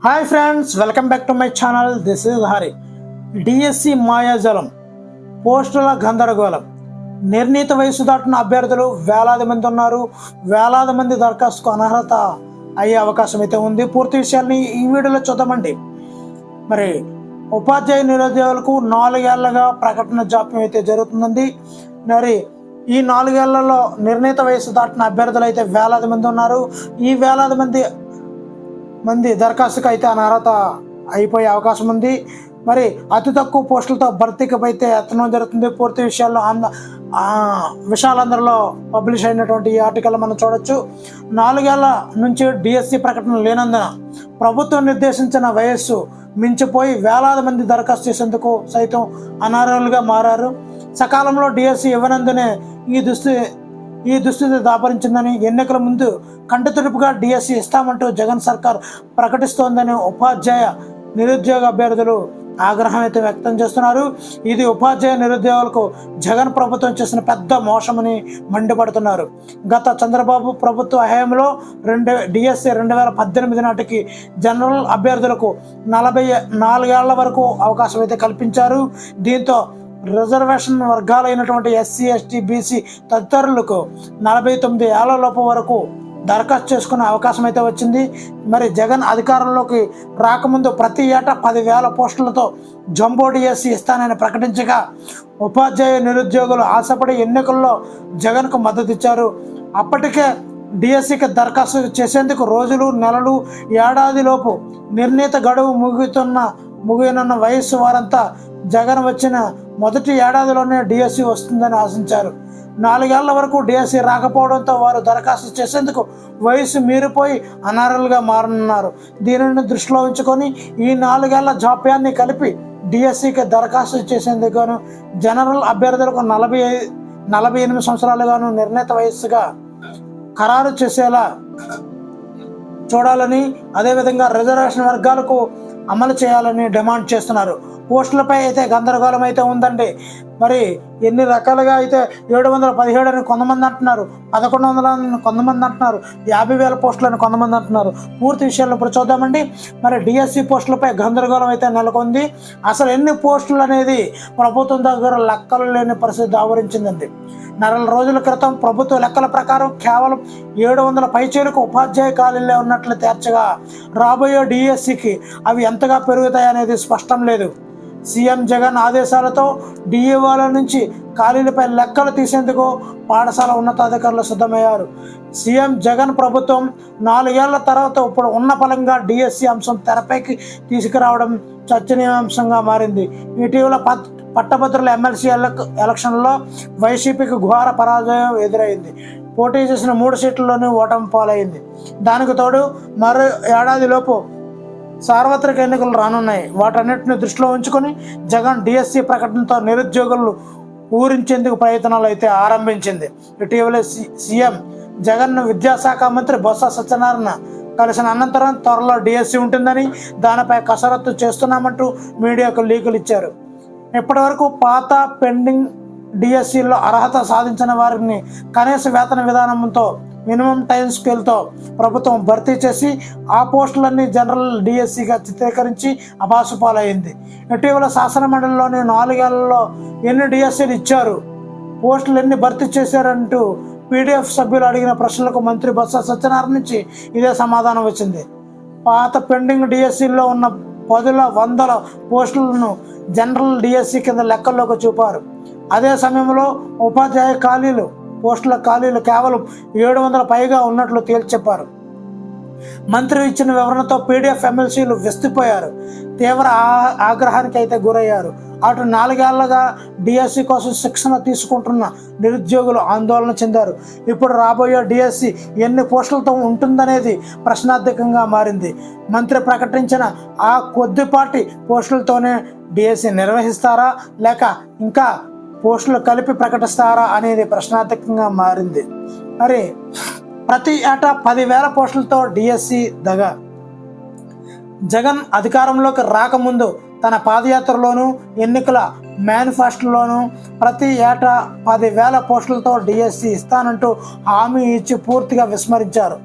Hi friends, welcome back to my channel. This is Hari. DSC మాయాజలం, పోస్టుల గందరగోళం. నిర్ణీత వయసు దాటిన అభ్యర్థులు వేలాది మంది ఉన్నారు. వేలాది మంది దరఖాస్తుకు అనర్హత అయ్యే అవకాశం అయితే ఉంది. పూర్తి విషయాన్ని ఈ వీడియోలో చూద్దామండి. మరి ఉపాధ్యాయ నిరుద్యోగులకు 4 ఏళ్లుగా ప్రకటన జాప్యం అయితే జరుగుతుందండి. మరి ఈ 4 ఏళ్లలో నిర్ణీత వయసు దాటిన అభ్యర్థులు అయితే వేలాది మంది ఉన్నారు. ఈ వేలాది మంది దరఖాస్తుకు అయితే అనర్హత అయిపోయే అవకాశం ఉంది. మరి అతి తక్కువ పోస్టులతో భర్తీకి అయితే యత్నం జరుగుతుంది. పూర్తి విషయాల్లో విషయాలందరిలో పబ్లిష్ అయినటువంటి ఈ ఆర్టికల్ మనం చూడొచ్చు. 4 ఏళ్ల నుంచి డిఎస్సి ప్రకటన లేనందున ప్రభుత్వం నిర్దేశించిన వయస్సు మించిపోయి వేలాది మంది దరఖాస్తు చేసేందుకు సైతం అనర్హులుగా మారారు. సకాలంలో డిఎస్సి ఇవ్వనందునే ఈ దుస్థితి దాపరించిందని, ఎన్నికల ముందు కంటితుడుపుగా డిఎస్సి ఇస్తామంటూ జగన్ సర్కార్ ప్రకటిస్తోందని ఉపాధ్యాయ నిరుద్యోగ అభ్యర్థులు ఆగ్రహం అయితే వ్యక్తం చేస్తున్నారు. ఇది ఉపాధ్యాయ నిరుద్యోగులకు జగన్ ప్రభుత్వం చేసిన పెద్ద మోసమని మండిపడుతున్నారు. గత చంద్రబాబు ప్రభుత్వ హయాంలో డిఎస్సి 2018 నాటికి జనరల్ అభ్యర్థులకు 44 ఏళ్ల వరకు అవకాశం అయితే కల్పించారు. దీంతో రిజర్వేషన్ వర్గాలైనటువంటి ఎస్సీ, ఎస్టీ, బీసీ తదితరులకు 49 ఏళ్ల లోపు వరకు దరఖాస్తు చేసుకునే అవకాశం అయితే వచ్చింది. మరి జగన్ అధికారంలోకి రాకముందు ప్రతి ఏటా 10,000 పోస్టులతో జంబో డిఎస్సి ఇస్తానని ప్రకటించగా ఉపాధ్యాయ నిరుద్యోగులు ఆశపడి ఎన్నికల్లో జగన్కు మద్దతు ఇచ్చారు. అప్పటికే డిఎస్సికి దరఖాస్తు చేసేందుకు రోజులు, నెలలు, ఏడాదిలోపు నిర్ణీత గడువు ముగియనున్న వయస్సు వారంతా జగన్ వచ్చిన మొదటి ఏడాదిలోనే డిఎస్సి వస్తుందని ఆశించారు. 4 ఏళ్ల వరకు డిఎస్సి రాకపోవడంతో వారు దరఖాస్తు చేసేందుకు వయసు మీరిపోయి అనర్హులుగా మారనున్నారు. దీనిని దృష్టిలో ఉంచుకొని ఈ 4 ఏళ్ల జాప్యాన్ని కలిపి డిఎస్సికి దరఖాస్తు చేసేందుకు జనరల్ అభ్యర్థులకు 48 సంవత్సరాలుగాను నిర్ణీత వయస్సుగా ఖరారు చేసేలా చూడాలని, అదేవిధంగా రిజర్వేషన్ వర్గాలకు అమలు చేయాలని డిమాండ్ చేస్తున్నారు. పోస్టులపై అయితే గందరగోళం అయితే ఉందండి. మరి ఎన్ని రకాలుగా అయితే 717 అని కొంతమంది అంటున్నారు, 1100 అని కొంతమంది అంటున్నారు, 50,000 పోస్టులు అని కొంతమంది అంటున్నారు. పూర్తి విషయాలు ఇప్పుడు చూద్దామండి. మరి డిఎస్సి పోస్టులపై గందరగోళం అయితే నెలకొంది. అసలు ఎన్ని పోస్టులు అనేది ప్రభుత్వం దగ్గర లెక్కలు లేని పరిస్థితి ఆవరించిందండి. 4 రోజుల క్రితం ప్రభుత్వ లెక్కల ప్రకారం కేవలం 700 పైచీలకు ఉపాధ్యాయ ఖాళీలే ఉన్నట్లు తేల్చగా రాబోయే డిఎస్సికి అవి ఎంతగా పెరుగుతాయి అనేది స్పష్టం లేదు. సీఎం జగన్ ఆదేశాలతో డిఈఓల నుంచి ఖాళీలపై లెక్కలు తీసేందుకు పాఠశాల ఉన్నతాధికారులు సిద్ధమయ్యారు. సీఎం జగన్ ప్రభుత్వం 4 ఏళ్ల తర్వాత ఇప్పుడు ఉన్న ఫలంగా డిఎస్సి అంశం తెరపైకి తీసుకురావడం చర్చనీయాంశంగా మారింది. ఇటీవల పట్టభద్రుల ఎమ్మెల్సీ ఎలక్షన్లో వైసీపీకి ఘోర పరాజయం ఎదురైంది. పోటీ చేసిన 3 సీట్లలోనూ ఓటమి పాలైంది. దానికి తోడు మరో ఏడాదిలోపు సార్వత్రిక ఎన్నికలు రానున్నాయి. వాటన్నిటిని దృష్టిలో ఉంచుకొని జగన్ డిఎస్సి ప్రకటనతో నిరుద్యోగులు ఊరించేందుకు ప్రయత్నాలు అయితే ఆరంభించింది. ఇటీవల సీఎం జగన్ను విద్యాశాఖ మంత్రి బొత్స సత్యనారాయణ కలిసిన అనంతరం త్వరలో డిఎస్సి ఉంటుందని, దానిపై కసరత్తు చేస్తున్నామంటూ మీడియాకు లీకులు ఇచ్చారు. ఇప్పటి వరకు పాత పెండింగ్ డిఎస్సిలో అర్హత సాధించిన వారిని కనీస వేతన విధానంతో మినిమం టైం స్కేల్తో ప్రభుత్వం భర్తీ చేసి ఆ పోస్టులన్నీ జనరల్ డిఎస్సిగా చిత్రీకరించి అభాసుపాలైంది. ఇటీవల శాసనమండలిలోని 4 ఏళ్లలో ఎన్ని డిఎస్సీలు ఇచ్చారు, పోస్టులు ఎన్ని భర్తీ చేశారంటూ పీడిఎఫ్ సభ్యులు అడిగిన ప్రశ్నలకు మంత్రి బొత్స సత్యనారాయణ నుంచి ఇదే సమాధానం వచ్చింది. పాత పెండింగ్ డిఎస్సిలో ఉన్న 10,100 పోస్టులను జనరల్ డిఎస్సి కింద లెక్కల్లోకి చూపారు. అదే సమయంలో ఉపాధ్యాయ పోస్టుల ఖాళీలు కేవలం 700 పైగా ఉన్నట్లు తేల్చెప్పారు. మంత్రి ఇచ్చిన వివరణతో పీడిఎఫ్ ఎమ్మెల్సీలు విస్తుపోయారు, తీవ్ర ఆగ్రహానికి అయితే గురయ్యారు. అటు 4 ఏళ్లుగా డిఎస్సి కోసం శిక్షణ తీసుకుంటున్న నిరుద్యోగులు ఆందోళన చెందారు. ఇప్పుడు రాబోయే డిఎస్సి ఎన్ని పోస్టులతో ఉంటుందనేది ప్రశ్నార్థకంగా మారింది. మంత్రి ప్రకటించిన ఆ కొద్దిపాటి పోస్టులతోనే డిఎస్సి నిర్వహిస్తారా, లేక ఇంకా పోస్టులు కలిపి ప్రకటిస్తారా అనేది ప్రశ్నార్థకంగా మారింది. మరి ప్రతి ఏటా 10,000 పోస్టులతో డిఎస్సి దగా. జగన్ అధికారంలోకి రాకముందు తన పాదయాత్రలోనూ ఎన్నికల మేనిఫెస్టోలోనూ ప్రతి ఏటా 10,000 పోస్టులతో డిఎస్సి ఇస్తానంటూ హామీ ఇచ్చి పూర్తిగా విస్మరించారు.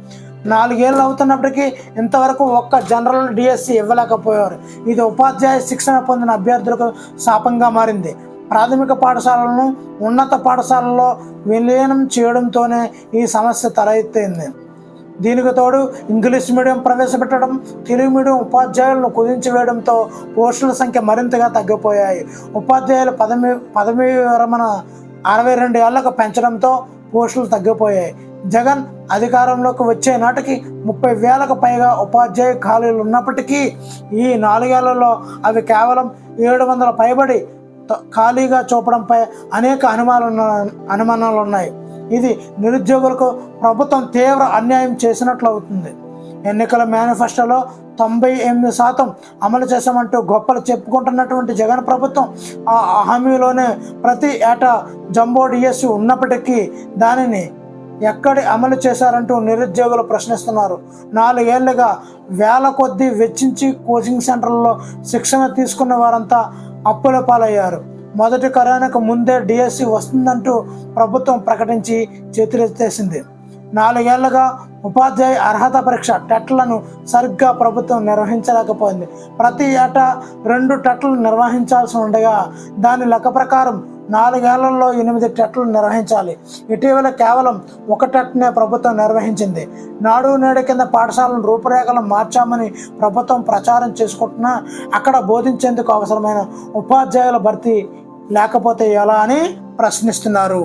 4 ఏళ్ళు అవుతున్నప్పటికీ ఇంతవరకు ఒక్క జనరల్ డిఎస్సి ఇవ్వలేకపోయారు. ఇది ఉపాధ్యాయ శిక్షణ పొందిన అభ్యర్థులకు శాపంగా మారింది. ప్రాథమిక పాఠశాలను ఉన్నత పాఠశాలలో విలీనం చేయడంతోనే ఈ సమస్య తలెత్తింది. దీనికి తోడు ఇంగ్లీష్ మీడియం ప్రవేశపెట్టడం, తెలుగు మీడియం ఉపాధ్యాయులను కుదించివేయడంతో పోస్టుల సంఖ్య మరింతగా తగ్గిపోయాయి. ఉపాధ్యాయుల పదవీ విరమణ 62 ఏళ్లకు పెంచడంతో పోస్టులు తగ్గిపోయాయి. జగన్ అధికారంలోకి వచ్చే నాటికి 30,000కు పైగా ఉపాధ్యాయ ఖాళీలు ఉన్నప్పటికీ ఈ 4 ఏళ్లలో అవి కేవలం 700 పైబడి ఖాళీగా చూపడంపై అనేక అనుమానాలు ఉన్నాయి. ఇది నిరుద్యోగులకు ప్రభుత్వం తీవ్ర అన్యాయం చేసినట్లు అవుతుంది. ఎన్నికల మేనిఫెస్టోలో 98% అమలు చేశామంటూ గొప్పలు చెప్పుకుంటున్నటువంటి జగన్ ప్రభుత్వం ఆ హామీలోనే ప్రతి ఏటా జంబో డిఎస్సి ఉన్నప్పటికీ దానిని ఎక్కడి అమలు చేశారంటూ నిరుద్యోగులు ప్రశ్నిస్తున్నారు. 4 ఏళ్లుగా వేల కొద్దీ వెచ్చించి కోచింగ్ సెంటర్లలో శిక్షణ తీసుకున్న వారంతా అప్పుల పాలయ్యారు. మొదటి కరోనాకు ముందే డిఎస్సి వస్తుందంటూ ప్రభుత్వం ప్రకటించి చేతులెత్తేసింది. 4 ఏళ్లుగా ఉపాధ్యాయ అర్హత పరీక్ష టెట్లను సరిగ్గా ప్రభుత్వం నిర్వహించలేకపోయింది. ప్రతి ఏటా 2 టెట్లు నిర్వహించాల్సి ఉండగా దాని లెక్క ప్రకారం 4 ఏళ్లలో 8 టెట్లు నిర్వహించాలి. ఇటీవల కేవలం 1 టెట్నే ప్రభుత్వం నిర్వహించింది. నాడు నేడు కింద పాఠశాలను రూపురేఖలు మార్చామని ప్రభుత్వం ప్రచారం చేసుకుంటున్నా అక్కడ బోధించేందుకు అవసరమైన ఉపాధ్యాయుల భర్తీ లేకపోతే ఎలా అని ప్రశ్నిస్తున్నారు.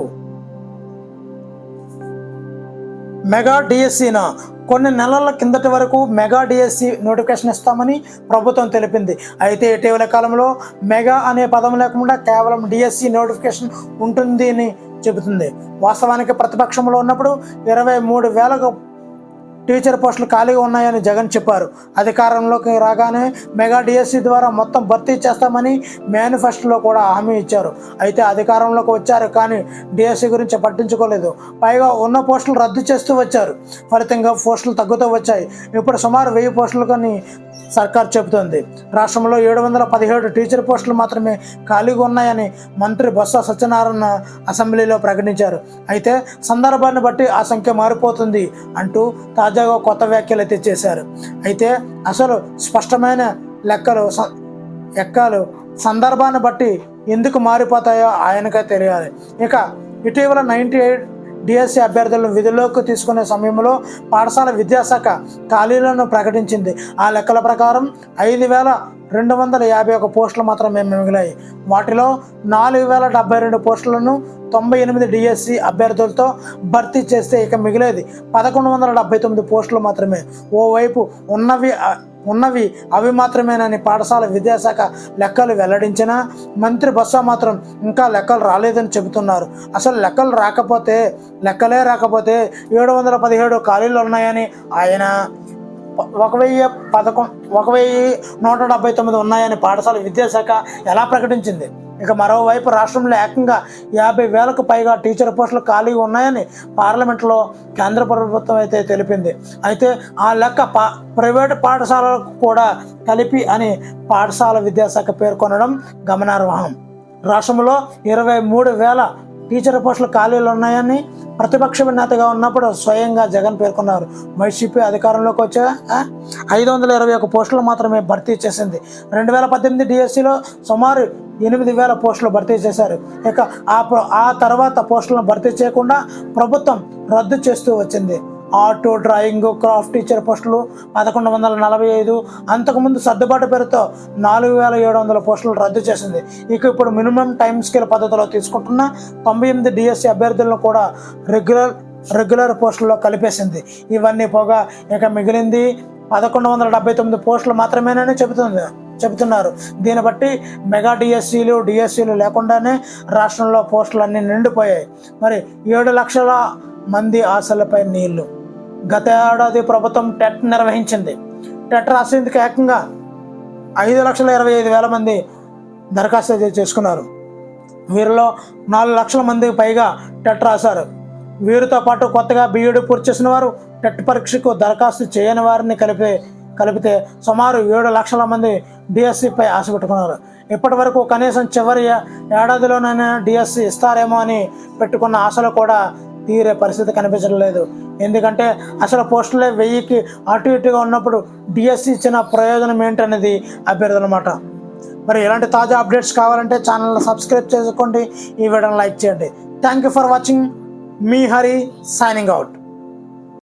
మెగా డిఎస్సినా? కొన్ని నెలల కిందటి వరకు మెగా డిఎస్సి నోటిఫికేషన్ ఇస్తామని ప్రభుత్వం తెలిపింది. అయితే ఇటీవల కాలంలో మెగా అనే పదం లేకుండా కేవలం డిఎస్సి నోటిఫికేషన్ ఉంటుంది అని చెబుతుంది. వాస్తవానికి ప్రతిపక్షంలో ఉన్నప్పుడు 23,000 టీచర్ పోస్టులు ఖాళీగా ఉన్నాయని జగన్ చెప్పారు. అధికారంలోకి రాగానే మెగా డిఎస్సి ద్వారా మొత్తం భర్తీ చేస్తామని మేనిఫెస్టోలో కూడా హామీ ఇచ్చారు. అయితే అధికారంలోకి వచ్చారు కానీ డిఎస్సి గురించి పట్టించుకోలేదు. పైగా ఉన్న పోస్టులు రద్దు చేస్తూ వచ్చారు. ఫలితంగా పోస్టులు తగ్గుతూ వచ్చాయి. ఇప్పుడు సుమారు 1000 పోస్టులు కానీ సర్కార్ చెబుతోంది. రాష్ట్రంలో 717 టీచర్ పోస్టులు మాత్రమే ఖాళీగా ఉన్నాయని మంత్రి బొత్స సత్యనారాయణ అసెంబ్లీలో ప్రకటించారు. అయితే సందర్భాన్ని బట్టి ఆ సంఖ్య మారిపోతుంది అంటూ తాజాగా కొత్త వ్యాఖ్యలు అయితే చేశారు. అయితే అసలు స్పష్టమైన లెక్కలు సందర్భాన్ని బట్టి ఎందుకు మారిపోతాయో ఆయనకే తెలియాలి. ఇక ఇటీవల 98 డిఎస్సి అభ్యర్థులను విధుల్లోకి తీసుకునే సమయంలో పాఠశాల విద్యాశాఖ ఖాళీలను ప్రకటించింది. ఆ లెక్కల ప్రకారం 5,251 పోస్టులు మాత్రమే మిగిలాయి. వాటిలో 4,072 పోస్టులను 98 డిఎస్సి అభ్యర్థులతో భర్తీ చేస్తే ఇక మిగిలేది 1,179 పోస్టులు మాత్రమే. ఓవైపు ఉన్నవి అవి మాత్రమేనని పాఠశాల విద్యాశాఖ లెక్కలు వెల్లడించినా మంత్రి బొత్స మాత్రం ఇంకా లెక్కలు రాలేదని చెబుతున్నారు. అసలు లెక్కలే రాకపోతే 717 ఖాళీలు ఉన్నాయని ఆయన 1,179 ఉన్నాయని పాఠశాల విద్యాశాఖ ఎలా ప్రకటించింది? ఇక మరోవైపు రాష్ట్రంలో ఏకంగా 50,000కు పైగా టీచర్ పోస్టులు ఖాళీగా ఉన్నాయని పార్లమెంట్లో కేంద్ర ప్రభుత్వం అయితే తెలిపింది. అయితే ఆ లెక్క ప్రైవేటు పాఠశాలలకు కూడా కలిపి అని పాఠశాల విద్యాశాఖ పేర్కొనడం గమనార్హం. రాష్ట్రంలో 23,000 టీచర్ పోస్టులు ఖాళీలు ఉన్నాయని ప్రతిపక్ష నేతగా ఉన్నప్పుడు స్వయంగా జగన్ పేర్కొన్నారు. వైసీపీ అధికారంలోకి వచ్చే 521 పోస్టులు మాత్రమే భర్తీ చేసింది. 2018 డిఎస్సిలో సుమారు 8,000 పోస్టులు భర్తీ చేశారు. ఇక ఆ తర్వాత పోస్టులను భర్తీ చేయకుండా ప్రభుత్వం రద్దు చేస్తూ వచ్చింది. ఆర్ట్, డ్రాయింగ్, క్రాఫ్ట్ టీచర్ పోస్టులు 1,145, అంతకుముందు సర్దుబాటు పేరుతో 4,700 పోస్టులు రద్దు చేసింది. ఇక ఇప్పుడు మినిమం టైం స్కేల్ పద్ధతిలో తీసుకుంటున్న 98 డిఎస్సి అభ్యర్థులను కూడా రెగ్యులర్ పోస్టుల్లో కలిపేసింది. ఇవన్నీ పోగా ఇక మిగిలింది 1,179 పోస్టులు మాత్రమేనని చెబుతున్నారు. దీన్ని బట్టి మెగా డిఎస్సీలు లేకుండానే రాష్ట్రంలో పోస్టులన్నీ నిండిపోయాయి. మరి 7 లక్షల మంది ఆశలపై నీళ్లు. గత ఏడాది ప్రభుత్వం టెట్ నిర్వహించింది. టెట్ రాసేందుకు ఏకంగా 5,25,000 మంది దరఖాస్తు చేసుకున్నారు. వీరిలో 4 లక్షల మందికి పైగా టెట్ రాశారు. వీరితో పాటు కొత్తగా బీఈడీ పూర్తి చేసిన వారు, టెట్ పరీక్షకు దరఖాస్తు చేయని వారిని కలిపితే సుమారు 7 లక్షల మంది డిఎస్సిపై ఆశ పెట్టుకున్నారు. ఇప్పటి వరకు కనీసం చివరి ఏడాదిలోనైనా డిఎస్సి ఇస్తారేమో అని పెట్టుకున్న ఆశలు కూడా తీరే పరిస్థితి కనిపించడం లేదు. ఎందుకంటే అసలు పోస్టులే 1000కి అటు ఇటుగా ఉన్నప్పుడు డిఎస్సి ఇచ్చిన ప్రయోజనం ఏంటనేది అభ్యర్థులు అన్నమాట. మరి ఇలాంటి తాజా అప్డేట్స్ కావాలంటే ఛానల్ని సబ్స్క్రైబ్ చేసుకోండి, ఈ వీడియోని లైక్ చేయండి. Thank you for watching. Me Hari signing out.